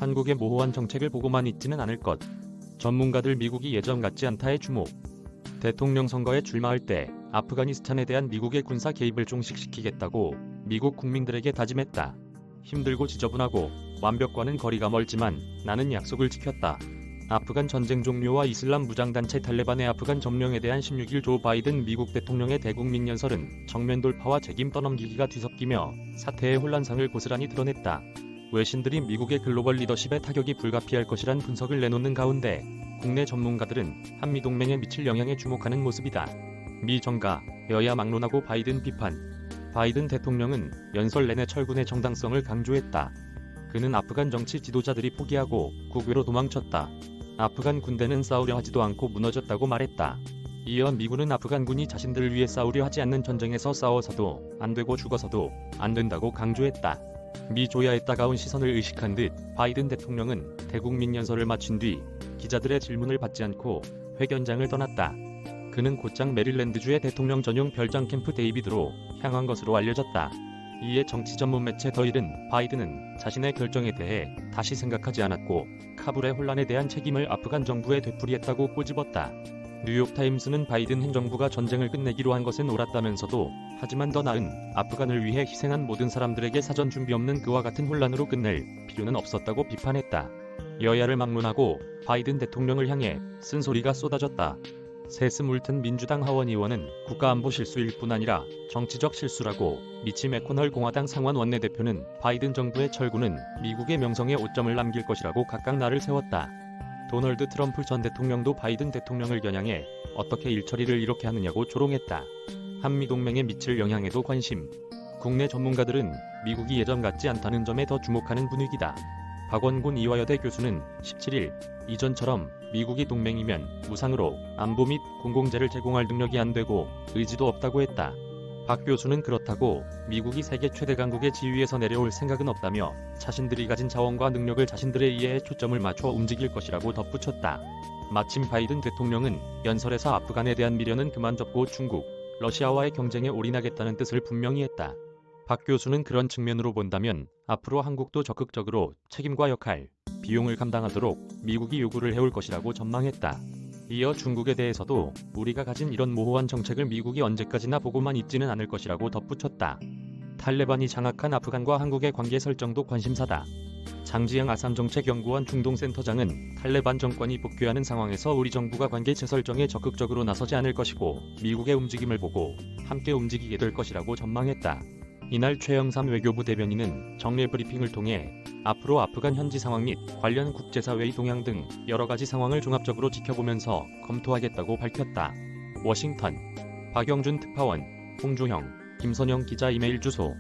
한국의 모호한 정책을 보고만 있지는 않을 것. 전문가들 미국이 예전 같지 않다에 주목. 대통령 선거에 출마할 때 아프가니스탄에 대한 미국의 군사 개입을 종식시키겠다고 미국 국민들에게 다짐했다. 힘들고 지저분하고 완벽과는 거리가 멀지만 나는 약속을 지켰다. 아프간 전쟁 종료와 이슬람 무장단체 탈레반의 아프간 점령에 대한 16일 조 바이든 미국 대통령의 대국민 연설은 정면 돌파와 책임 떠넘기기가 뒤섞이며 사태의 혼란상을 고스란히 드러냈다. 외신들이 미국의 글로벌 리더십에 타격이 불가피할 것이란 분석을 내놓는 가운데 국내 전문가들은 한미동맹에 미칠 영향에 주목하는 모습이다. 미 정가, 여야 막론하고 바이든 비판. 바이든 대통령은 연설 내내 철군의 정당성을 강조했다. 그는 아프간 정치 지도자들이 포기하고 국외로 도망쳤다. 아프간 군대는 싸우려 하지도 않고 무너졌다고 말했다. 이어 미군은 아프간군이 자신들을 위해 싸우려 하지 않는 전쟁에서 싸워서도 안 되고 죽어서도 안 된다고 강조했다. 미 조야의 따가운 시선을 의식한 듯 바이든 대통령은 대국민 연설을 마친 뒤 기자들의 질문을 받지 않고 회견장을 떠났다. 그는 곧장 메릴랜드주의 대통령 전용 별장 캠프 데이비드로 향한 것으로 알려졌다. 이에 정치 전문 매체 더힐은 바이든은 자신의 결정에 대해 다시 생각하지 않았고 카불의 혼란에 대한 책임을 아프간 정부에 되풀이했다고 꼬집었다. 뉴욕타임스는 바이든 행정부가 전쟁을 끝내기로 한 것은 옳았다면서도 하지만 더 나은 아프간을 위해 희생한 모든 사람들에게 사전 준비 없는 그와 같은 혼란으로 끝낼 필요는 없었다고 비판했다. 여야를 막론하고 바이든 대통령을 향해 쓴소리가 쏟아졌다. 세스 물튼 민주당 하원 의원은 국가안보 실수일 뿐 아니라 정치적 실수라고, 미치 매코널 공화당 상원 원내대표는 바이든 정부의 철군은 미국의 명성에 오점을 남길 것이라고 각각 날을 세웠다. 도널드 트럼프 전 대통령도 바이든 대통령을 겨냥해 어떻게 일처리를 이렇게 하느냐고 조롱했다. 한미동맹에 미칠 영향에도 관심. 국내 전문가들은 미국이 예전 같지 않다는 점에 더 주목하는 분위기다. 박원곤 이화여대 교수는 17일 이전처럼 미국이 동맹이면 무상으로 안보 및 공공재를 제공할 능력이 안 되고 의지도 없다고 했다. 박 교수는 그렇다고 미국이 세계 최대 강국의 지위에서 내려올 생각은 없다며 자신들이 가진 자원과 능력을 자신들의 이해에 초점을 맞춰 움직일 것이라고 덧붙였다. 마침 바이든 대통령은 연설에서 아프간에 대한 미련은 그만 접고 중국, 러시아와의 경쟁에 올인하겠다는 뜻을 분명히 했다. 박 교수는 그런 측면으로 본다면 앞으로 한국도 적극적으로 책임과 역할, 비용을 감당하도록 미국이 요구를 해올 것이라고 전망했다. 이어 중국에 대해서도 우리가 가진 이런 모호한 정책을 미국이 언제까지나 보고만 있지는 않을 것이라고 덧붙였다. 탈레반이 장악한 아프간과 한국의 관계 설정도 관심사다. 장지영 아산정책연구원 중동센터장은 탈레반 정권이 복귀하는 상황에서 우리 정부가 관계 재설정에 적극적으로 나서지 않을 것이고 미국의 움직임을 보고 함께 움직이게 될 것이라고 전망했다. 이날 최영삼 외교부 대변인은 정례 브리핑을 통해 앞으로 아프간 현지 상황 및 관련 국제사회의 동향 등 여러 가지 상황을 종합적으로 지켜보면서 검토하겠다고 밝혔다. 워싱턴 박영준 특파원, 홍주형, 김선영 기자 이메일 주소